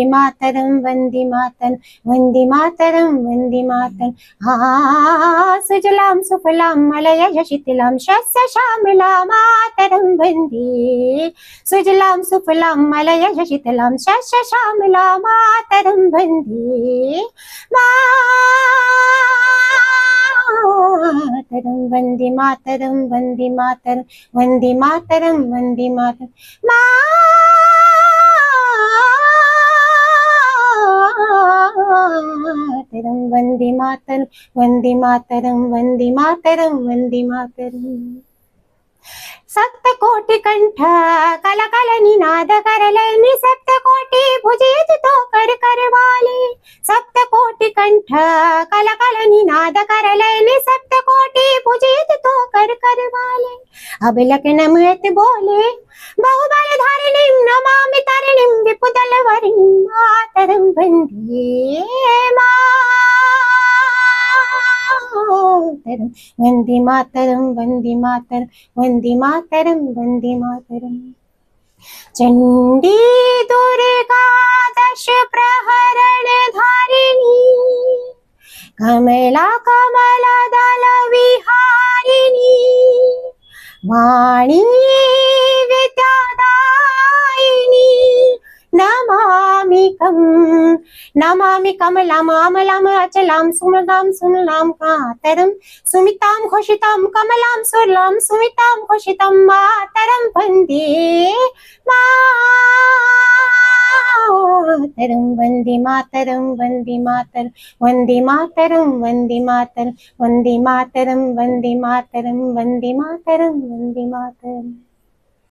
वंदे मातरम वंदे मातरम वंदे मातरम वंदे मातरम। हा सुजलाम सुफलाम मलयज शीतलाम शस्य श्यामलाम मातरम वंदे। सुजलाम सुफलाम मलयज शीतलाम शस्य श्यामलाम मातरम वंदे मातरम वंदे मातरम वंदे मातरम वंदे मातरम वंदे मातरम मातरम वंदे मातरम वंदे मातरम वंदे मातरम वंदे मातरम। सप्तकोटि कंठ कल कल निनाद करले सप्तकोटि भुजित तो कर वाले। सप्तकोटि कंठ कल कल निनाद करले सप्तकोटि भुजित तो कर वाले। अब लखनमयत बोले बहुबल धारिणीं नमामि तरिणीं विपुदलवरिणीं मातरं वन्दे मातरं वन्दे मातरं वन्दे मातरं वन्दे मातरं वन्दे मातरम्। चंडी दुर्गा दश प्रहरण धारिणी कमला कमला दल विहारिणी वाणी विद्यादायिनी नमामि कमलाम अमलाम अचलाम सुमदाम सुनलाम कातरम सुमिताम घोषिताम कमलाम सुरलाम सुमिताम घोषिताम मातरम वंदे मातरम वंदे मातरम वंदे मातरम वंदे मातरम वंदे मातरम वंदे मातरम वंदे मातरम वंदे मातरम वंदे मातरम।